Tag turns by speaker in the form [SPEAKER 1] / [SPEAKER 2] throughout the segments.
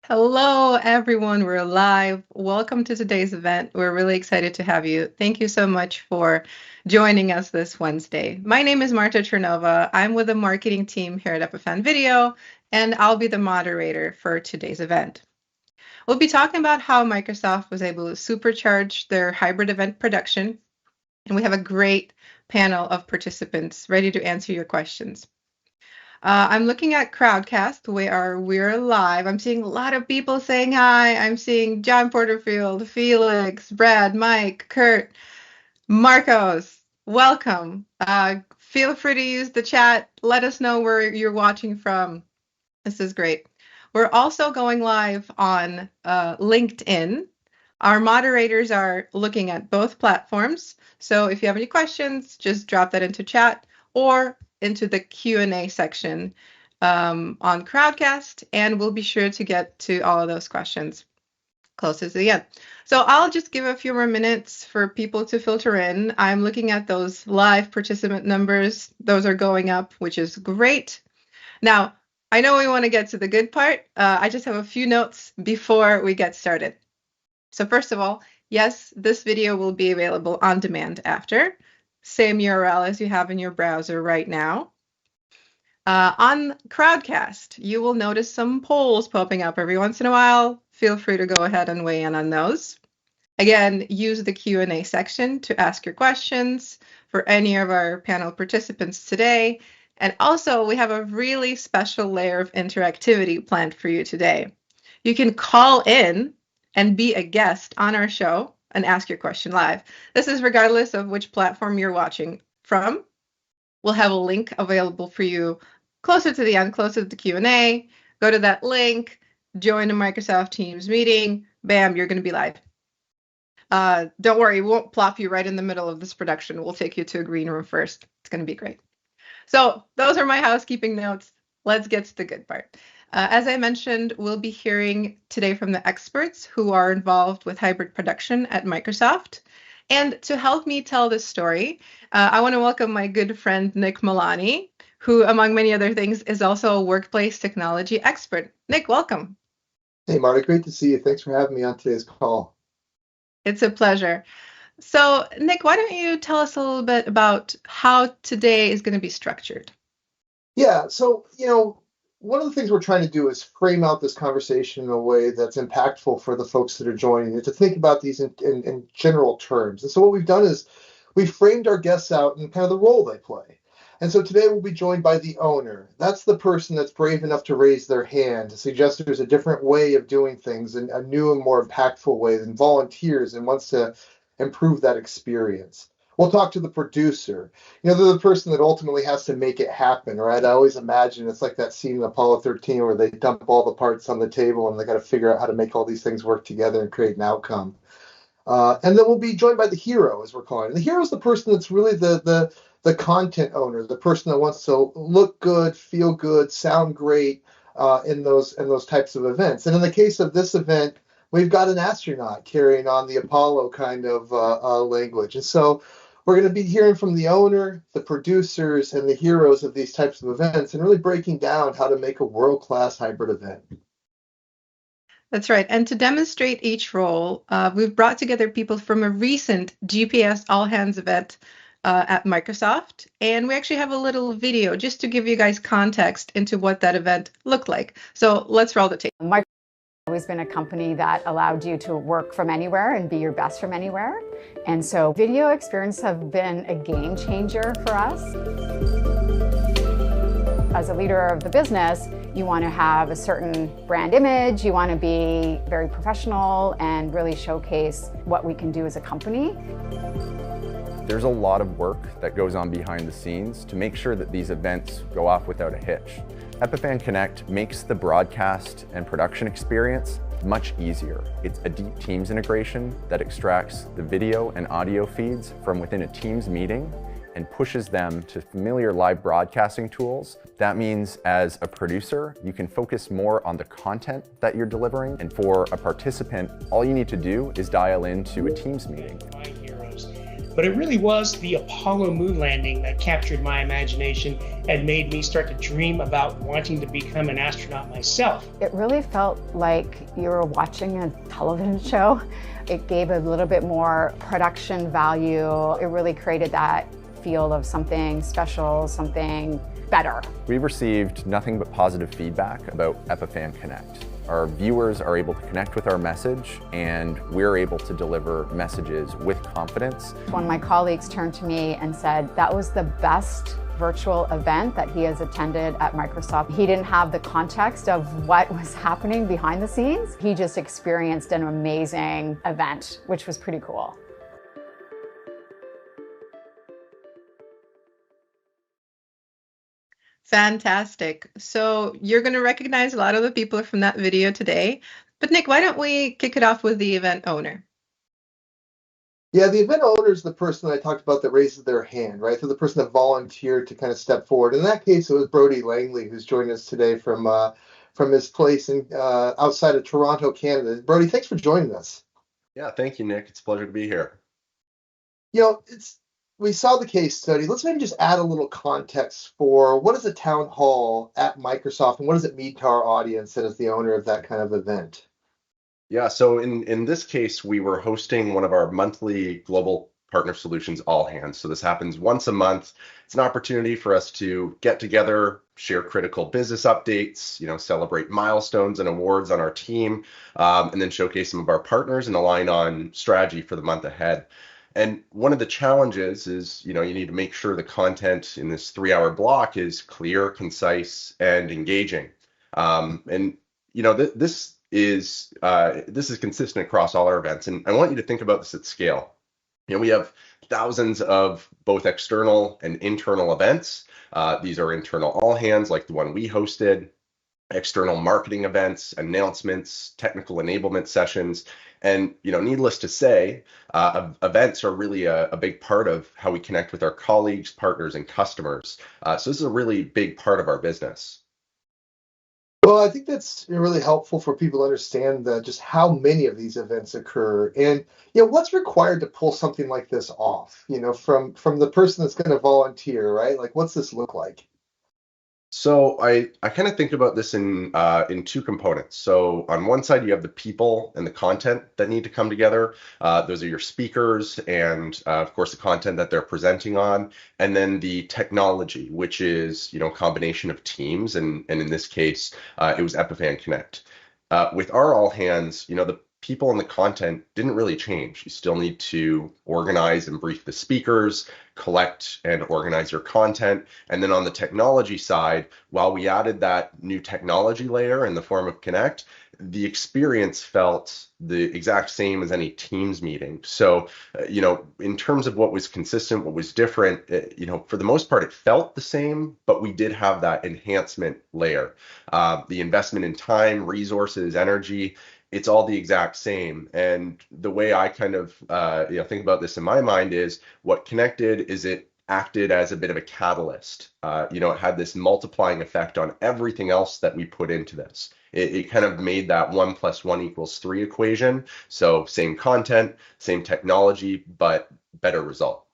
[SPEAKER 1] Hello, everyone. We're live. Welcome to today's event. We're really excited to have you. Thank you so much for joining us this Wednesday. My name is Marta Chernova. I'm with the marketing team here at Epiphan Video, and I'll be the moderator for today's event. We'll be talking about how Microsoft was able to supercharge their hybrid event production, and we have a great panel of participants ready to answer your questions. I'm looking at Crowdcast where we're live. I'm seeing a lot of people saying hi. I'm seeing John Porterfield, Felix, Brad, Mike, Kurt, Marcos. Welcome. Feel free to use the chat. Let us know where you're watching from. This is great. We're also going live on LinkedIn. Our moderators are looking at both platforms. So if you have any questions, just drop that into chat or into the Q&A section on Crowdcast, and we'll be sure to get to all of those questions closer to the end. So I'll just give a few more minutes for people to filter in. I'm looking at those live participant numbers. Those are going up, which is great. Now, I know we want to get to the good part. I just have a few notes before we get started. So first of all, yes, this video will be available on demand after. Same URL as you have in your browser right now. On Crowdcast, you will notice some polls popping up every once in a while. Feel free to go ahead and weigh in on those. Again, use the Q&A section to ask your questions for any of our panel participants today. And also, we have a really special layer of interactivity planned for you today. You can call in and be a guest on our show and ask your question live. This is regardless of which platform you're watching from. We'll have a link available for you closer to the end, closer to the Q&A. Go to that link, join a Microsoft Teams meeting. Bam, you're going to be live. Don't worry, we won't plop you right in the middle of this production. We'll take you to a green room first. It's going to be great. So those are my housekeeping notes. Let's get to the good part. As I mentioned, we'll be hearing today from the experts who are involved with hybrid production at Microsoft. And to help me tell this story, I want to welcome my good friend, Nick Milani, who, among many other things, is also a workplace technology expert. Nick, welcome.
[SPEAKER 2] Hey, Marta, great to see you. Thanks for having me on today's call.
[SPEAKER 1] It's a pleasure. So, Nick, why don't you tell us a little bit about how today is going to be structured?
[SPEAKER 2] Yeah, so, one of the things we're trying to do is frame out this conversation in a way that's impactful for the folks that are joining and to think about these in general terms. And so what we've done is we've framed our guests out in kind of the role they play. And so today we'll be joined by the owner. That's the person that's brave enough to raise their hand, to suggest there's a different way of doing things, and a new and more impactful way, than volunteers and wants to improve that experience. We'll talk to the producer. They're the person that ultimately has to make it happen, right? I always imagine it's like that scene in Apollo 13 where they dump all the parts on the table and they got to figure out how to make all these things work together and create an outcome. And then we'll be joined by the hero, as we're calling it. The hero is the person that's really the content owner, the person that wants to look good, feel good, sound great in those types of events. And in the case of this event, we've got an astronaut carrying on the Apollo kind of language. And so we're going to be hearing from the owner, the producers, and the heroes of these types of events, and really breaking down how to make a world-class hybrid event.
[SPEAKER 1] That's right. And to demonstrate each role, we've brought together people from a recent GPS All Hands event at Microsoft. And we actually have a little video just to give you guys context into what that event looked like. So let's roll the tape.
[SPEAKER 3] Microsoft has always been a company that allowed you to work from anywhere and be your best from anywhere. And so video experience have been a game changer for us. As a leader of the business, you want to have a certain brand image, you want to be very professional and really showcase what we can do as a company.
[SPEAKER 4] There's a lot of work that goes on behind the scenes to make sure that these events go off without a hitch. Epiphan Connect makes the broadcast and production experience much easier. It's a deep Teams integration that extracts the video and audio feeds from within a Teams meeting and pushes them to familiar live broadcasting tools. That means as a producer, you can focus more on the content that you're delivering. And for a participant, all you need to do is dial into a Teams meeting.
[SPEAKER 5] But it really was the Apollo moon landing that captured my imagination and made me start to dream about wanting to become an astronaut myself.
[SPEAKER 3] It really felt like you were watching a television show. It gave a little bit more production value. It really created that feel of something special, something better.
[SPEAKER 4] We received nothing but positive feedback about Epiphan Connect. Our viewers are able to connect with our message, and we're able to deliver messages with confidence.
[SPEAKER 3] One of my colleagues turned to me and said that was the best virtual event that he has attended at Microsoft. He didn't have the context of what was happening behind the scenes. He just experienced an amazing event, which was pretty cool.
[SPEAKER 1] Fantastic. So you're going to recognize a lot of the people from that video today. But Nick, why don't we kick it off with the event owner?
[SPEAKER 2] Yeah, the event owner is the person that I talked about that raises their hand, right? So the person that volunteered to kind of step forward. In that case, it was Brody Langley, who's joining us today from his place in outside of Toronto, Canada. Brody, thanks for joining us.
[SPEAKER 6] Yeah, thank you, Nick. It's a pleasure to be here.
[SPEAKER 2] We saw the case study. Let's maybe just add a little context for what is a town hall at Microsoft and what does it mean to our audience and as the owner of that kind of event?
[SPEAKER 6] Yeah, so in this case, we were hosting one of our monthly global partner solutions all hands. So this happens once a month. It's an opportunity for us to get together, share critical business updates, celebrate milestones and awards on our team, and then showcase some of our partners and align on strategy for the month ahead. And one of the challenges is, you need to make sure the content in this 3-hour block is clear, concise, and engaging. This is consistent across all our events. And I want you to think about this at scale. We have thousands of both external and internal events. These are internal all hands like the one we hosted, external marketing events, announcements, technical enablement sessions. And, needless to say, events are really a big part of how we connect with our colleagues, partners, and customers. So this is a really big part of our business.
[SPEAKER 2] Well, I think that's really helpful for people to understand just how many of these events occur and what's required to pull something like this off, from the person that's going to volunteer, right? Like, what's this look like?
[SPEAKER 6] So I kind of think about this in two components. So on one side, you have the people and the content that need to come together. Those are your speakers and of course the content that they're presenting on, and then the technology, which is a combination of teams, and in this case, it was Epiphan Connect. With our all hands, the people and the content didn't really change. You still need to organize and brief the speakers, collect and organize your content. And then on the technology side, while we added that new technology layer in the form of Connect, the experience felt the exact same as any Teams meeting. So, in terms of what was consistent, what was different, for the most part, it felt the same, but we did have that enhancement layer. The investment in time, resources, energy, it's all the exact same. And the way I kind of think about this in my mind is what connected is it acted as a bit of a catalyst. It had this multiplying effect on everything else that we put into this. It kind of made that 1 + 1 = 3 equation. So same content, same technology, but better result.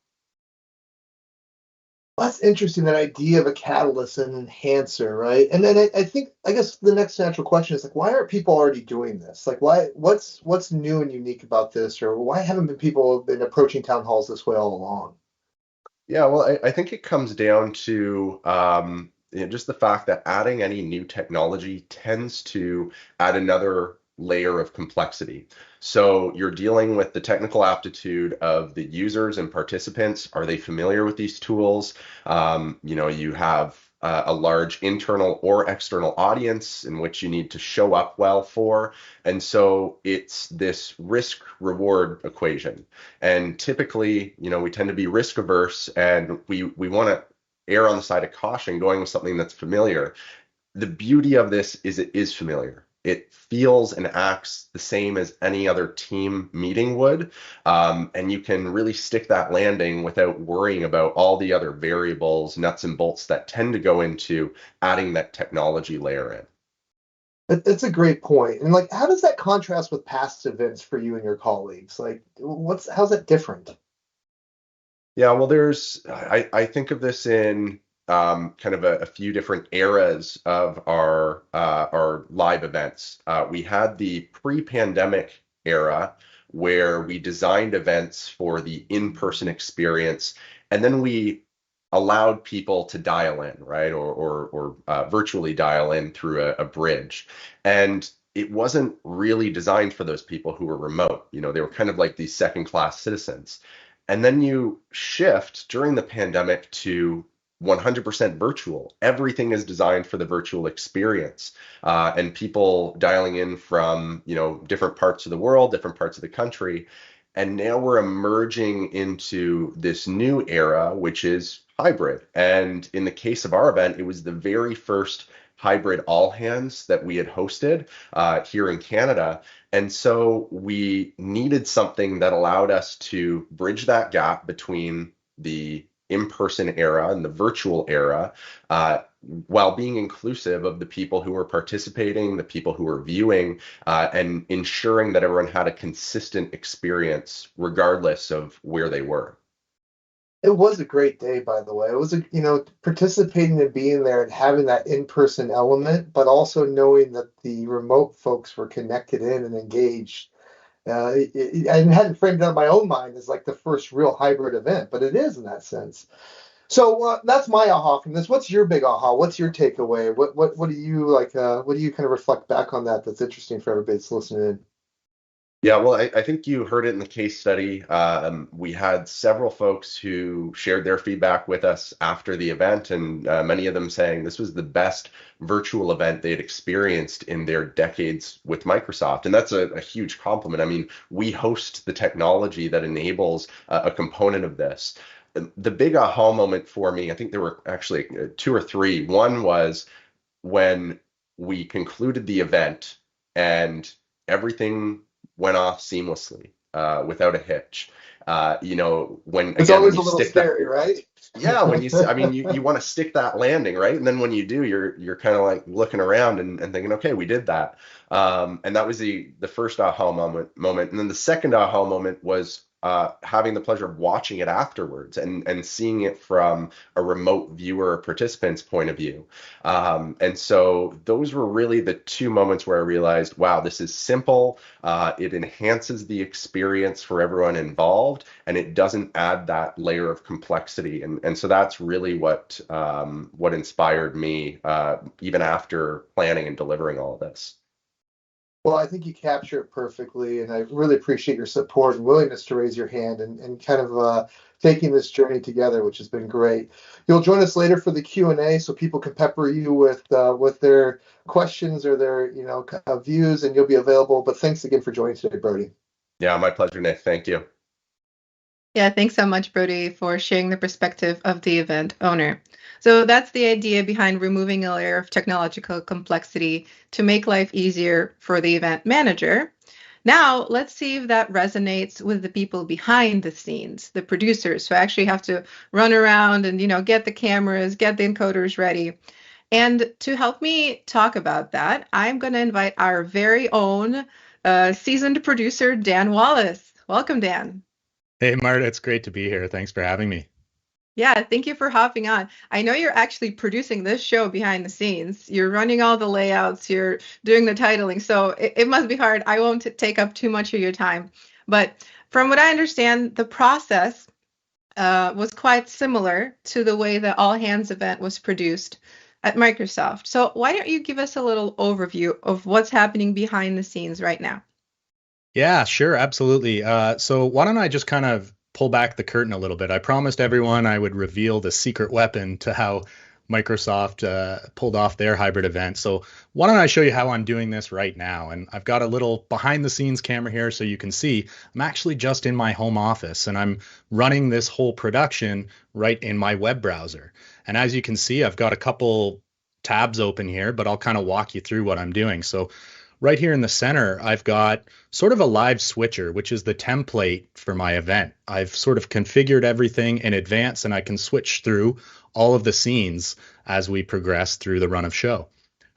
[SPEAKER 2] Well, that's interesting, that idea of a catalyst and enhancer, right? And then I guess the next natural question is like, why aren't people already doing this? Like, what's new and unique about this, or why haven't people been approaching town halls this way all along?
[SPEAKER 6] Yeah, well, I think it comes down to just the fact that adding any new technology tends to add another layer of complexity. So you're dealing with the technical aptitude of the users and participants. Are they familiar with these tools? You have a large internal or external audience in which you need to show up well for. And so it's this risk reward equation. And typically, we tend to be risk averse, and we want to err on the side of caution going with something that's familiar. The beauty of this is it is familiar. It feels and acts the same as any other team meeting would. And you can really stick that landing without worrying about all the other variables, nuts and bolts that tend to go into adding that technology layer in.
[SPEAKER 2] That's a great point. And like, how does that contrast with past events for you and your colleagues? Like, how's that different?
[SPEAKER 6] Yeah, well, I think of this in kind of a few different eras of our live events. We had the pre-pandemic era where we designed events for the in-person experience, and then we allowed people to dial in, right, or virtually dial in through a bridge, and it wasn't really designed for those people who were remote. They were kind of like these second-class citizens. And then you shift during the pandemic to 100% virtual. Everything is designed for the virtual experience, and people dialing in from different parts of the world, different parts of the country. And now we're emerging into this new era, which is hybrid. And in the case of our event, it was the very first hybrid all hands that we had hosted here in Canada. And so we needed something that allowed us to bridge that gap between the in-person era and the virtual era, while being inclusive of the people who were participating, the people who were viewing, and ensuring that everyone had a consistent experience regardless of where they were.
[SPEAKER 2] It was a great day, by the way. It was, participating and being there and having that in-person element, but also knowing that the remote folks were connected in and engaged. I hadn't framed it out in my own mind as like the first real hybrid event, but it is in that sense. So that's my aha from this. What's your big aha? What's your takeaway? What do you like? What do you kind of reflect back on that's interesting for everybody that's listening in?
[SPEAKER 6] Yeah, well, I think you heard it in the case study. We had several folks who shared their feedback with us after the event, and many of them saying this was the best virtual event they'd experienced in their decades with Microsoft. And that's a huge compliment. I mean, we host the technology that enables a component of this. The big aha moment for me, I think there were actually two or three. One was when we concluded the event and everything went off seamlessly, without a hitch. When
[SPEAKER 2] It's
[SPEAKER 6] again,
[SPEAKER 2] always
[SPEAKER 6] when
[SPEAKER 2] a
[SPEAKER 6] you
[SPEAKER 2] little
[SPEAKER 6] stick
[SPEAKER 2] scary,
[SPEAKER 6] that,
[SPEAKER 2] right?
[SPEAKER 6] yeah, I mean, you want to stick that landing, right? And then when you do, you're kind of like looking around and thinking, okay, we did that. And that was the first aha moment. And then the second aha moment was having the pleasure of watching it afterwards and seeing it from a remote viewer or participant's point of view. And so those were really the two moments where I realized, wow, this is simple. It enhances the experience for everyone involved, and it doesn't add that layer of complexity. And so that's really what inspired me, even after planning and delivering all of this.
[SPEAKER 2] Well, I think you capture it perfectly, and I really appreciate your support and willingness to raise your hand and kind of taking this journey together, which has been great. You'll join us later for the Q&A, so people can pepper you with their questions or their views, and you'll be available. But thanks again for joining today, Brody.
[SPEAKER 6] Yeah, my pleasure, Nick. Thank you.
[SPEAKER 1] Yeah, thanks so much, Brody, for sharing the perspective of the event owner. So that's the idea behind removing a layer of technological complexity to make life easier for the event manager. Now, let's see if that resonates with the people behind the scenes, the producers who actually have to run around and, get the cameras, get the encoders ready. And to help me talk about that, I'm going to invite our very own seasoned producer, Dan Wallace. Welcome, Dan.
[SPEAKER 7] Hey, Marta, it's great to be here. Thanks for having me.
[SPEAKER 1] Yeah, thank you for hopping on. I know you're actually producing this show behind the scenes. You're running all the layouts, you're doing the titling, so it must be hard. I won't take up too much of your time. But from what I understand, the process was quite similar to the way the All Hands event was produced at Microsoft. So why don't you give us a little overview of what's happening behind the scenes right now?
[SPEAKER 7] Yeah, sure, absolutely. So why don't I just kind of pull back the curtain a little bit? I promised everyone I would reveal the secret weapon to how Microsoft pulled off their hybrid event. So why don't I show you how I'm doing this right now? And I've got a little behind the scenes camera here so you can see I'm actually just in my home office and I'm running this whole production right in my web browser. And as you can see, I've got a couple tabs open here, but I'll kind of walk you through what I'm doing. So right here in the center, I've got sort of a live switcher, which is the template for my event. I've sort of configured everything in advance and I can switch through all of the scenes as we progress through the run of show.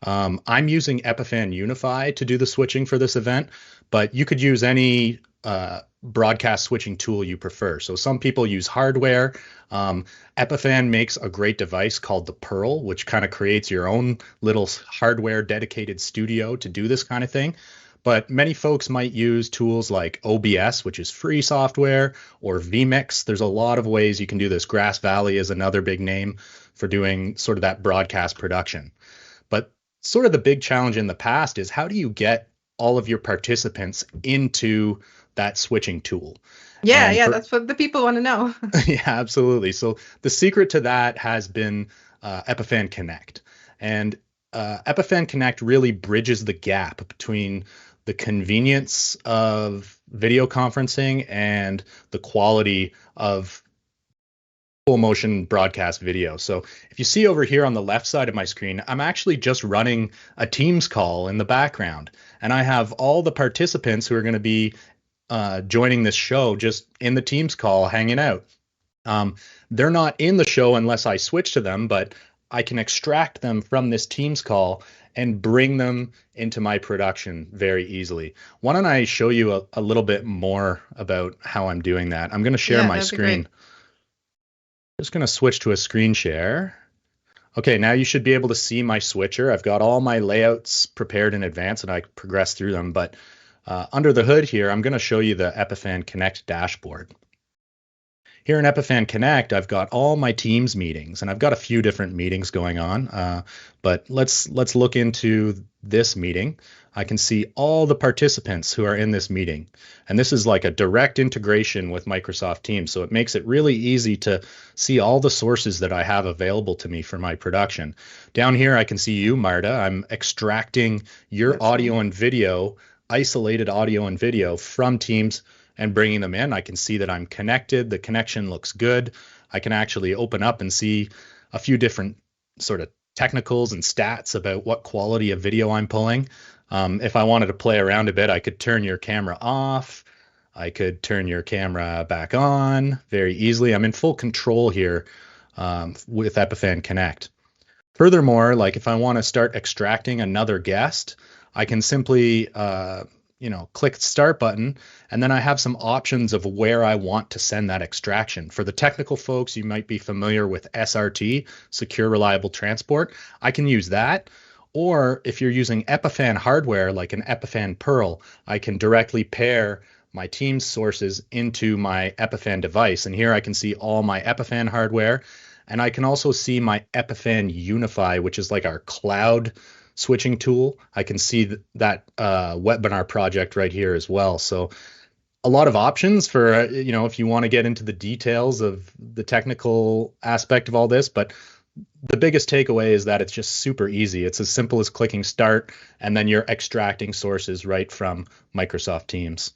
[SPEAKER 7] I'm using Epiphan Unify to do the switching for this event, but you could use any broadcast switching tool you prefer. So some people use hardware. Epiphan makes a great device called the Pearl, which kind of creates your own little hardware dedicated studio to do this kind of thing. But many folks might use tools like OBS, which is free software, or vMix. There's a lot of ways you can do this. Grass Valley is another big name for doing sort of that broadcast production. But sort of the big challenge in the past is how do you get all of your participants into that switching tool?
[SPEAKER 1] Yeah, that's what the people want to know.
[SPEAKER 7] Yeah, absolutely. So the secret to that has been Epiphan Connect. And Epiphan Connect really bridges the gap between the convenience of video conferencing and the quality of full motion broadcast video. So if you see over here on the left side of my screen, I'm actually just running a Teams call in the background. And I have all the participants who are going to be joining this show just in the Teams call hanging out. They're not in the show unless I switch to them, but I can extract them from this Teams call and bring them into my production very easily. Why don't I show you a little bit more about how I'm doing that? I'm going to share my screen. Just going to switch to a screen share. Okay, now you should be able to see my switcher. I've got all my layouts prepared in advance and I progress through them. But under the hood here, I'm going to show you the Epiphan Connect dashboard. Here in Epiphan Connect, I've got all my Teams meetings, and I've got a few different meetings going on. But let's look into this meeting. I can see all the participants who are in this meeting. And this is like a direct integration with Microsoft Teams. So it makes it really easy to see all the sources that I have available to me for my production. Down here, I can see you, Marta. I'm extracting your audio and video, isolated audio and video from Teams and bringing them in. I can see that I'm connected. The connection looks good. I can actually open up and see a few different sort of technicals and stats about what quality of video I'm pulling. If I wanted to play around a bit, I could turn your camera off. I could turn your camera back on very easily. I'm in full control here with Epiphan Connect. Furthermore, like if I want to start extracting another guest, I can simply click the start button, and then I have some options of where I want to send that extraction. For the technical folks, you might be familiar with SRT, Secure Reliable Transport. I can use that. Or if you're using Epiphan hardware, like an Epiphan Pearl, I can directly pair my Teams sources into my Epiphan device. And here I can see all my Epiphan hardware. And I can also see my Epiphan Unify, which is like our cloud switching tool. I can see that webinar project right here as well. So a lot of options for, if you want to get into the details of the technical aspect of all this. But the biggest takeaway is that it's just super easy. It's as simple as clicking start, and then you're extracting sources right from Microsoft Teams.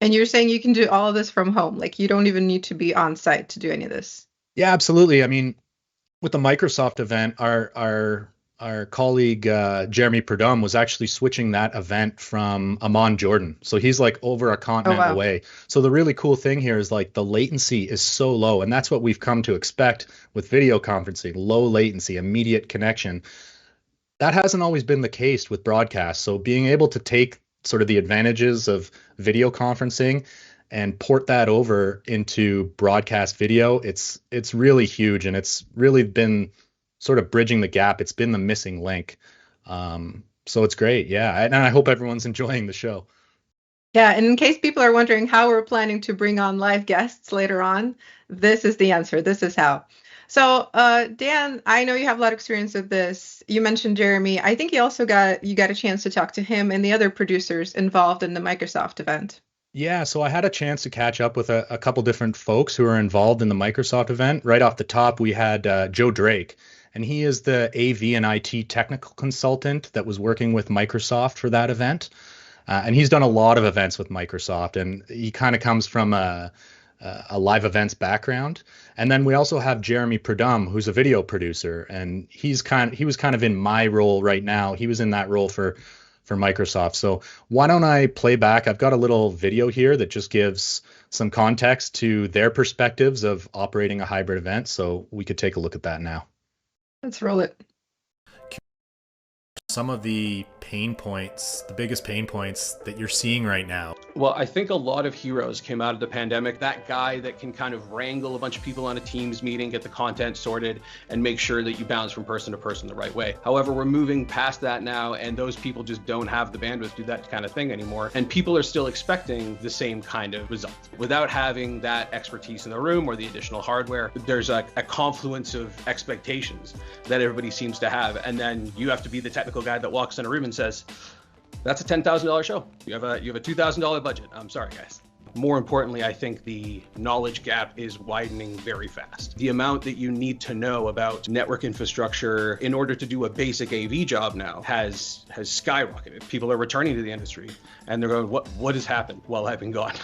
[SPEAKER 1] And you're saying you can do all of this from home? Like you don't even need to be on site to do any of this?
[SPEAKER 7] Yeah, absolutely. I mean, with the Microsoft event, our colleague Jeremy Prudhomme was actually switching that event from Amman, Jordan. So he's like over a continent away. So the really cool thing here is like the latency is so low, and that's what we've come to expect with video conferencing: low latency, immediate connection. That hasn't always been the case with broadcast. So being able to take sort of the advantages of video conferencing and port that over into broadcast video, it's really huge, and it's really been sort of bridging the gap. It's been the missing link. So it's great. Yeah. And I hope everyone's enjoying the show.
[SPEAKER 1] Yeah. And in case people are wondering how we're planning to bring on live guests later on, this is the answer. This is how. So Dan, I know you have a lot of experience with this. You mentioned Jeremy. I think you got a chance to talk to him and the other producers involved in the Microsoft event.
[SPEAKER 7] Yeah, so I had a chance to catch up with a couple different folks who are involved in the Microsoft event. Right off the top, we had Joe Drake, and he is the AV and IT technical consultant that was working with Microsoft for that event. And he's done a lot of events with Microsoft, and he kind of comes from a live events background. And then we also have Jeremy Prudhomme, who's a video producer, and he was kind of in my role right now. He was in that role for Microsoft. So why don't I play back? I've got a little video here that just gives some context to their perspectives of operating a hybrid event. So we could take a look at that now.
[SPEAKER 1] Let's roll it.
[SPEAKER 7] some of the pain points, the biggest pain points that you're seeing right now?
[SPEAKER 8] Well, I think a lot of heroes came out of the pandemic. That guy that can kind of wrangle a bunch of people on a Teams meeting, get the content sorted, and make sure that you bounce from person to person the right way. However, we're moving past that now, and those people just don't have the bandwidth to do that kind of thing anymore. And people are still expecting the same kind of result. Without having that expertise in the room or the additional hardware, there's a confluence of expectations that everybody seems to have. And then you have to be the technical guy that walks in a room and says, that's a $10,000 show. You have a $2,000 budget. I'm sorry, guys. More importantly, I think the knowledge gap is widening very fast. The amount that you need to know about network infrastructure in order to do a basic AV job now has skyrocketed. People are returning to the industry and they're going, what has happened while I've been gone?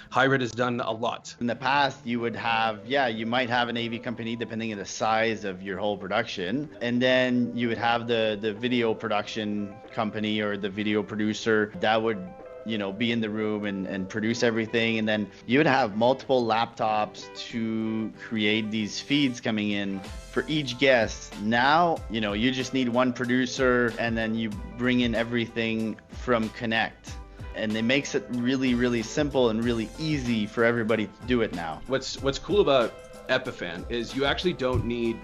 [SPEAKER 8] Hybrid has done a lot.
[SPEAKER 9] In the past, you would have, you might have an AV company depending on the size of your whole production. And then you would have the video production company or the video producer that would, be in the room and produce everything. And then you would have multiple laptops to create these feeds coming in for each guest. Now, you just need one producer and then you bring in everything from Connect. And it makes it really, really simple and really easy for everybody to do it now.
[SPEAKER 8] What's cool about Epiphan is you actually don't need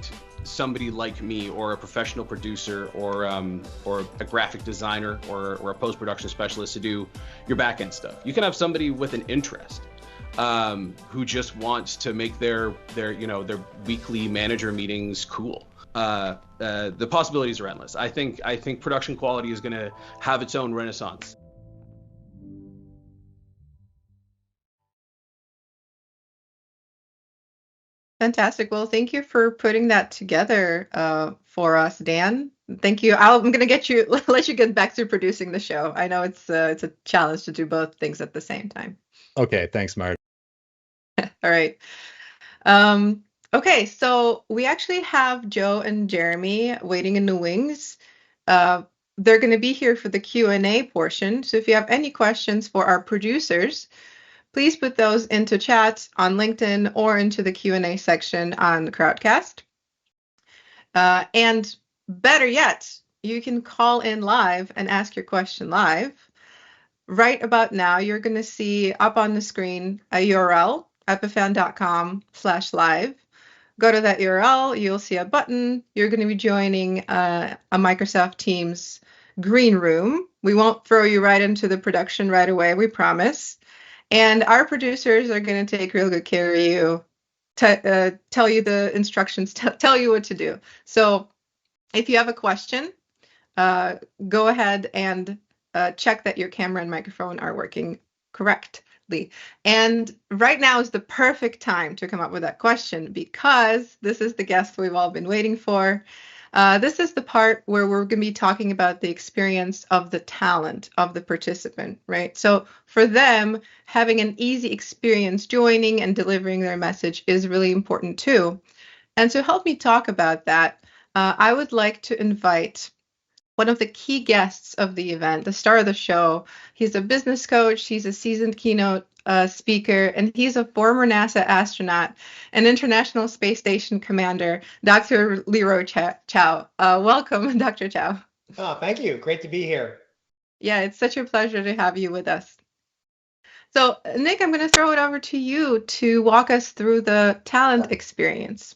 [SPEAKER 8] somebody like me or a professional producer or a graphic designer or a post-production specialist to do your back-end stuff. You can have somebody with an interest who just wants to make their weekly manager meetings cool. The possibilities are endless. I think production quality is going to have its own renaissance.
[SPEAKER 1] Fantastic. Well, thank you for putting that together for us, Dan. Thank you. I'm going to let you get back to producing the show. I know it's a challenge to do both things at the same time.
[SPEAKER 7] Okay, thanks, Marty.
[SPEAKER 1] All right. Okay, so we actually have Joe and Jeremy waiting in the wings. They're going to be here for the Q&A portion. So if you have any questions for our producers, please put those into chat on LinkedIn or into the Q&A section on the Crowdcast. And better yet, you can call in live and ask your question live. Right about now, you're going to see up on the screen a URL, epiphan.com/live. Go to that URL, you'll see a button. You're going to be joining a Microsoft Teams green room. We won't throw you right into the production right away, we promise. And our producers are going to take real good care of you, tell you the instructions, tell you what to do. So if you have a question, go ahead and check that your camera and microphone are working correctly. And right now is the perfect time to come up with that question because this is the guest we've all been waiting for. This is the part where we're going to be talking about the experience of the talent of the participant, right? So for them, having an easy experience joining and delivering their message is really important too. And to help me talk about that, I would like to invite one of the key guests of the event, the star of the show. He's a business coach, he's a seasoned keynote speaker, and he's a former NASA astronaut and International Space Station commander, Dr. Leroy Chiao. Welcome, Dr. Chiao.
[SPEAKER 5] Oh, thank you. Great to be here.
[SPEAKER 1] Yeah, it's such a pleasure to have you with us. So, Nick, I'm going to throw it over to you to walk us through the talent experience.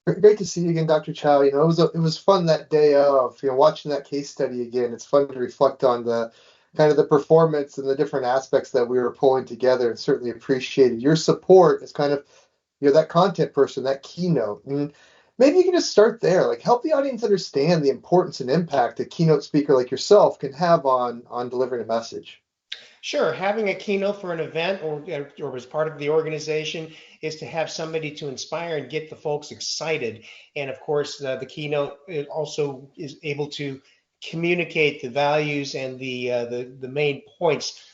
[SPEAKER 2] Great to see you again, Dr. Chiao. It was fun that day of watching that case study again. It's fun to reflect on the kind of the performance and the different aspects that we were pulling together, and certainly appreciated your support as kind of that content person, that keynote. And maybe you can just start there, like help the audience understand the importance and impact a keynote speaker like yourself can have on delivering a message.
[SPEAKER 5] Sure. Having a keynote for an event or as part of the organization is to have somebody to inspire and get the folks excited. And of course, the keynote also is able to communicate the values and the main points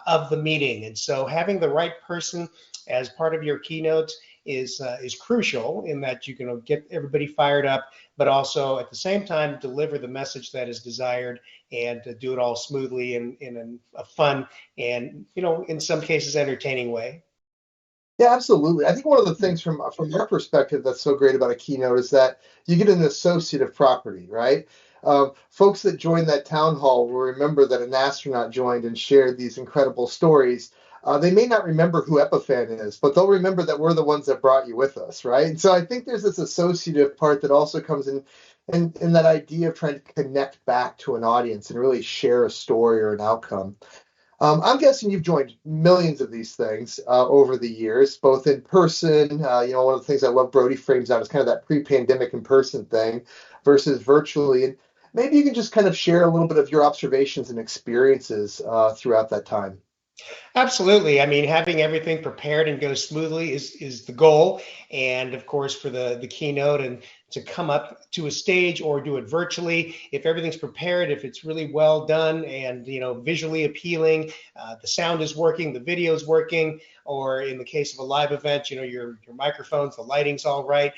[SPEAKER 5] of the meeting. And so having the right person as part of your keynote is crucial in that you can get everybody fired up, but also at the same time deliver the message that is desired and to do it all smoothly and in a fun and in some cases entertaining way.
[SPEAKER 2] Yeah, absolutely. I think one of the things from your perspective that's so great about a keynote is that you get an associative property, right? Folks that joined that town hall will remember that an astronaut joined and shared these incredible stories. They may not remember who Epiphan is, but they'll remember that we're the ones that brought you with us, right? And so I think there's this associative part that also comes in that idea of trying to connect back to an audience and really share a story or an outcome. I'm guessing you've joined millions of these things over the years, both in person. One of the things I love Brody frames out is kind of that pre-pandemic in-person thing versus virtually. And maybe you can just kind of share a little bit of your observations and experiences throughout that time.
[SPEAKER 5] Absolutely. I mean, having everything prepared and go smoothly is the goal. And of course, for the keynote and to come up to a stage or do it virtually, if everything's prepared, if it's really well done and visually appealing, the sound is working, the video is working, or in the case of a live event, your microphones, the lighting's all right,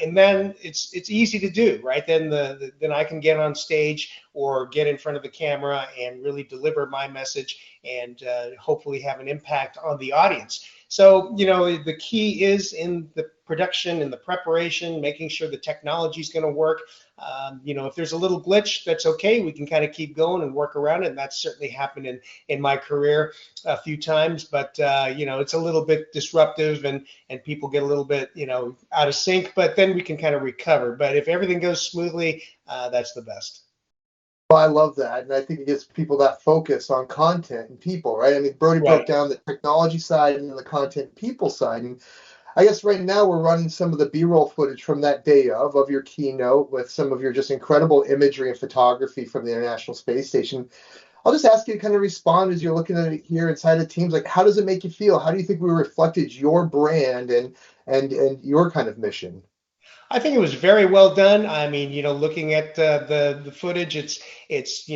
[SPEAKER 5] and then it's easy to do, right? Then I can get on stage or get in front of the camera and really deliver my message and hopefully have an impact on the audience. So, the key is in the production and the preparation, making sure the technology is going to work. If there's a little glitch, that's okay. We can kind of keep going and work around it. And that's certainly happened in my career a few times. But, it's a little bit disruptive and people get a little bit, out of sync. But then we can kind of recover. But if everything goes smoothly, that's the best.
[SPEAKER 2] Well, I love that. And I think it gives people that focus on content and people, right? I mean, Brody broke down the technology side and then the content people side. And I guess right now we're running some of the B-roll footage from that day of your keynote with some of your just incredible imagery and photography from the International Space Station. I'll just ask you to kind of respond as you're looking at it here inside of Teams. Like, how does it make you feel? How do you think we reflected your brand and your kind of mission?
[SPEAKER 5] I think it was very well done. I mean, looking at the footage, it's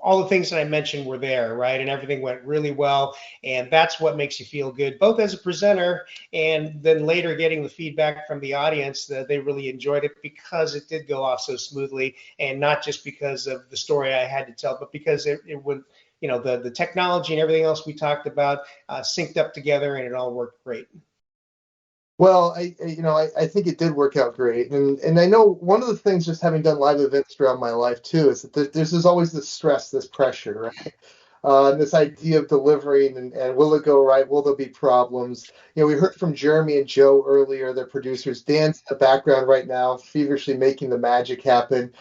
[SPEAKER 5] all the things that I mentioned were there, right? And everything went really well, and that's what makes you feel good, both as a presenter and then later getting the feedback from the audience that they really enjoyed it because it did go off so smoothly, and not just because of the story I had to tell, but because it would, the technology and everything else we talked about synced up together, and it all worked great.
[SPEAKER 2] Well, I think it did work out great, and I know one of the things just having done live events throughout my life too is that there's always this stress, this pressure, right? And this idea of delivering and will it go right? Will there be problems? We heard from Jeremy and Joe earlier, their producers. Dan's in the background right now, feverishly making the magic happen.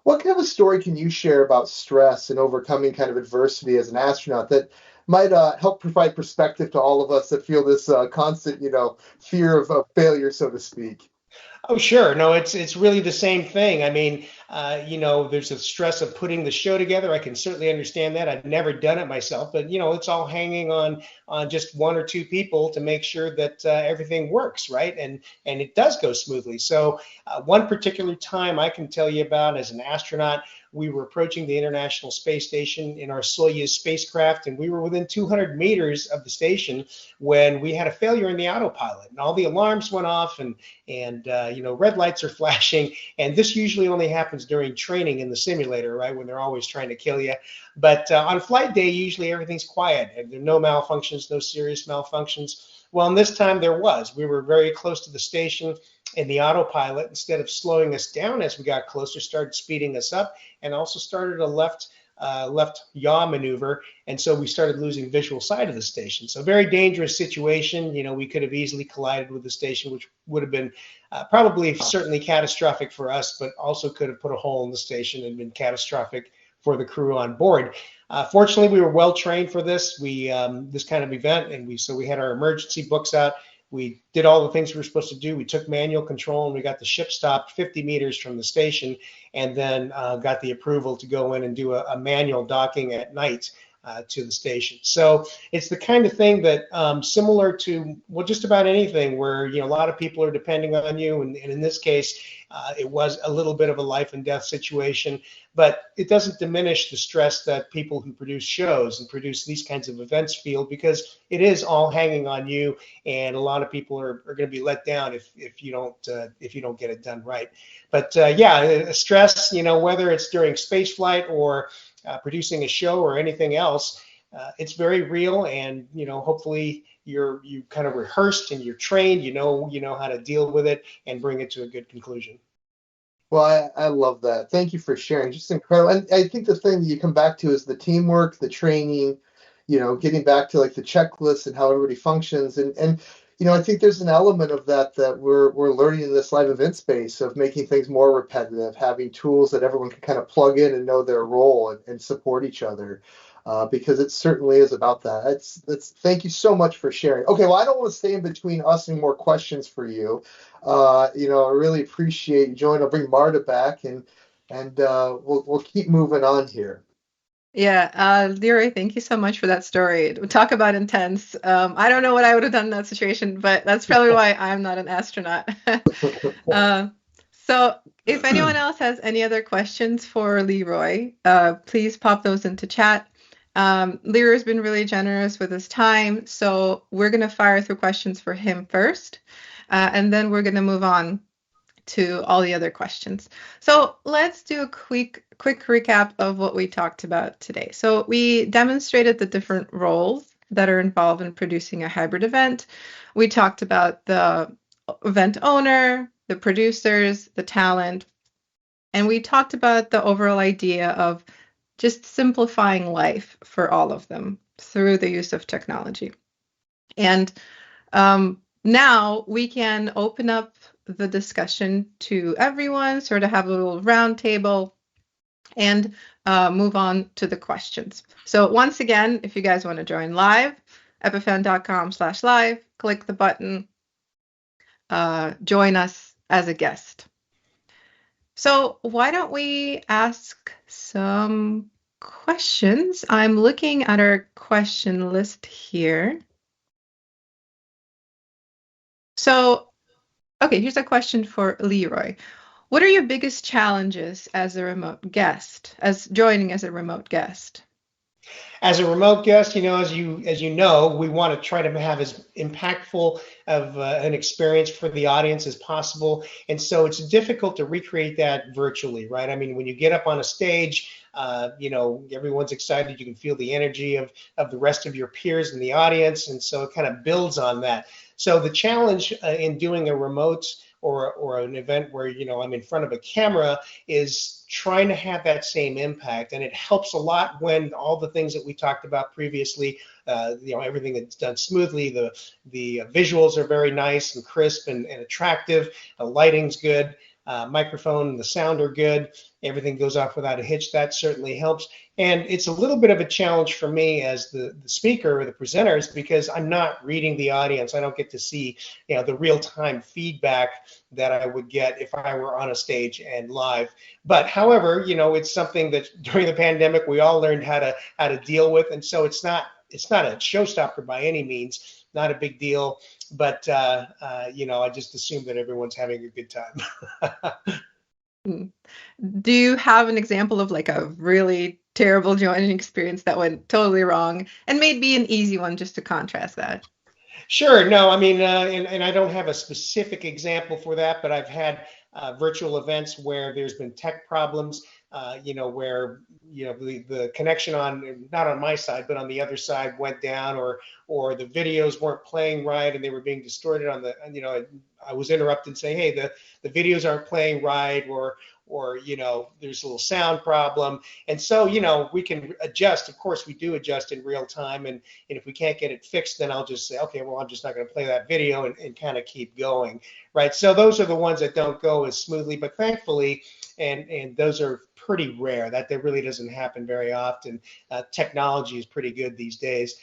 [SPEAKER 2] What kind of a story can you share about stress and overcoming kind of adversity as an astronaut that might help provide perspective to all of us that feel this constant, fear of failure, so to speak?
[SPEAKER 5] Oh, sure. No, it's really the same thing. I mean, there's a stress of putting the show together. I can certainly understand that. I've never done it myself, but it's all hanging on just one or two people to make sure that everything works, right? And it does go smoothly. So one particular time I can tell you about as an astronaut, we were approaching the International Space Station in our Soyuz spacecraft, and we were within 200 meters of the station when we had a failure in the autopilot, and all the alarms went off, and red lights are flashing. And this usually only happens during training in the simulator, right, when they're always trying to kill you. But on flight day, usually everything's quiet, and there are no malfunctions, no serious malfunctions. Well, in this time there was. We were very close to the station, and the autopilot, instead of slowing us down as we got closer, started speeding us up, and also started a left yaw maneuver. And so we started losing visual sight of the station. So very dangerous situation. We could have easily collided with the station, which would have been probably certainly catastrophic for us, but also could have put a hole in the station and been catastrophic for the crew on board. Fortunately, we were well trained for this this kind of event, and we had our emergency books out. We did all the things we were supposed to do. We took manual control, and we got the ship stopped 50 meters from the station, and then got the approval to go in and do a manual docking at night to the station. So it's the kind of thing that similar to, well, just about anything where, a lot of people are depending on you. And in this case, it was a little bit of a life and death situation, but it doesn't diminish the stress that people who produce shows and produce these kinds of events feel, because it is all hanging on you. And a lot of people are going to be let down if you don't get it done right. But stress, whether it's during space flight or producing a show or anything else, it's very real. And hopefully you kind of rehearsed and you're trained, you know how to deal with it and bring it to a good conclusion.
[SPEAKER 2] Well, I love that. Thank you for sharing. Just incredible. And I think the thing that you come back to is the teamwork, the training, getting back to like the checklist and how everybody functions. And I think there's an element of that we're learning in this live event space of making things more repetitive, having tools that everyone can kind of plug in and know their role and support each other. Because it certainly is about that. That's thank you so much for sharing. Okay, well, I don't want to stay in between us and more questions for you. I really appreciate you joining. I'll bring Marta back and we'll keep moving on here.
[SPEAKER 1] Yeah, Leroy, thank you so much for that story. Talk about intense. I don't know what I would have done in that situation, but that's probably why I'm not an astronaut. So if anyone else has any other questions for Leroy, please pop those into chat. Leroy's been really generous with his time, so we're going to fire through questions for him first, and then we're going to move on to all the other questions. So let's do a quick recap of what we talked about today. So we demonstrated the different roles that are involved in producing a hybrid event. We talked about the event owner, the producers, the talent, and we talked about the overall idea of just simplifying life for all of them through the use of technology. And now we can open up the discussion to everyone, sort of have a little round table and move on to the questions. So once again, if you guys want to join live, epiphan.com/live, click the button, join us as a guest. So why don't we ask some questions? I'm looking at our question list here. So, okay, here's a question for Leroy. What are your biggest challenges as a remote guest, as joining as a remote guest?
[SPEAKER 5] As a remote guest, as you know, we want to try to have as impactful of an experience for the audience as possible, and so it's difficult to recreate that virtually, right? I mean, when you get up on a stage, everyone's excited. You can feel the energy of the rest of your peers in the audience, and so it kind of builds on that. So the challenge in doing a remote or an event where I'm in front of a camera is trying to have that same impact, and it helps a lot when all the things that we talked about previously, everything that's done smoothly. The visuals are very nice and crisp and attractive. The lighting's good. Microphone and the sound are good. Everything goes off without a hitch. That certainly helps. And it's a little bit of a challenge for me as the speaker or the presenters because I'm not reading the audience. I don't get to see the real-time feedback that I would get if I were on a stage and live. But however, it's something that during the pandemic we all learned how to deal with, and so it's not a showstopper by any means. Not a big deal, but I just assume that everyone's having a good time.
[SPEAKER 1] Do you have an example of like a really terrible joining experience that went totally wrong, and maybe an easy one just to contrast that?
[SPEAKER 5] Sure. No, I mean, and I don't have a specific example for that, but I've had virtual events where there's been tech problems, where the connection not on my side, but on the other side went down, or the videos weren't playing right and they were being distorted on the, I was interrupted saying, hey, the videos aren't playing right, or there's a little sound problem. And so, we can adjust. Of course, we do adjust in real time. And if we can't get it fixed, then I'll just say, okay, well, I'm just not going to play that video and kind of keep going. Right. So those are the ones that don't go as smoothly. But thankfully, and those are pretty rare. That really doesn't happen very often. Technology is pretty good these days.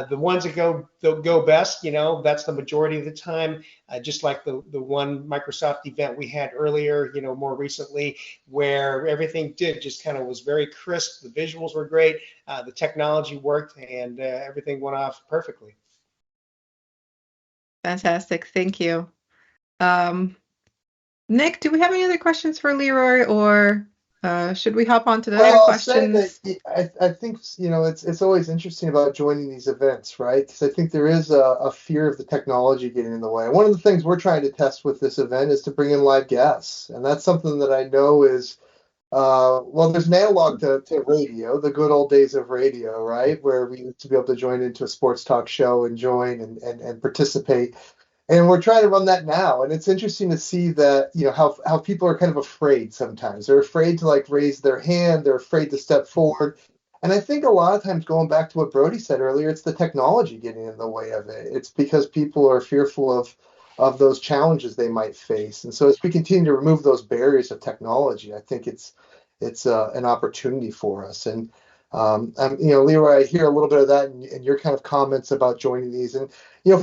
[SPEAKER 5] The ones that go best, that's the majority of the time. Just like the one Microsoft event we had earlier, more recently, where everything just kind of was very crisp. The visuals were great. The technology worked, and everything went off perfectly.
[SPEAKER 1] Fantastic. Thank you. Nick, do we have any other questions for Leroy, or should we hop on to the other questions?
[SPEAKER 2] I think it's always interesting about joining these events, right? Because I think there is a fear of the technology getting in the way. One of the things we're trying to test with this event is to bring in live guests, and that's something that I know is there's an analog to radio, the good old days of radio, right, where we used to be able to join into a sports talk show and join and participate. And we're trying to run that now. And it's interesting to see that, how people are kind of afraid sometimes. They're afraid to like raise their hand. They're afraid to step forward. And I think a lot of times, going back to what Brody said earlier, it's the technology getting in the way of it. It's because people are fearful of those challenges they might face. And so as we continue to remove those barriers of technology, I think it's an opportunity for us. And Leroy, I hear a little bit of that in your kind of comments about joining these. And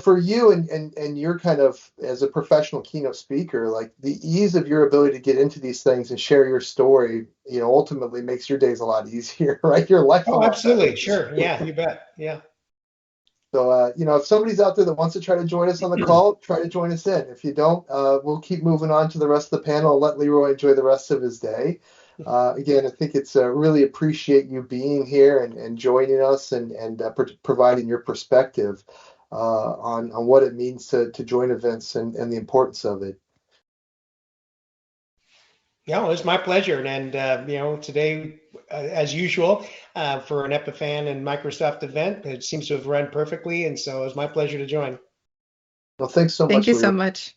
[SPEAKER 2] for you and your kind of, as a professional keynote speaker, like the ease of your ability to get into these things and share your story, ultimately makes your days a lot easier, right? Your life.
[SPEAKER 5] Oh, absolutely. Sure. Yeah, you bet. Yeah.
[SPEAKER 2] So, if somebody's out there that wants to try to join us on the call, try to join us in. If you don't, we'll keep moving on to the rest of the panel. I'll let Leroy enjoy the rest of his day. Again, I think it's really appreciate you being here and joining us and providing your perspective on what it means to join events and the importance of it.
[SPEAKER 5] Yeah, it's my pleasure. And, today, as usual, for an Epiphan and Microsoft event, it seems to have run perfectly. And so it's my pleasure to join.
[SPEAKER 2] Well, thanks so much.
[SPEAKER 1] Thank you so
[SPEAKER 2] Leroy.
[SPEAKER 1] much.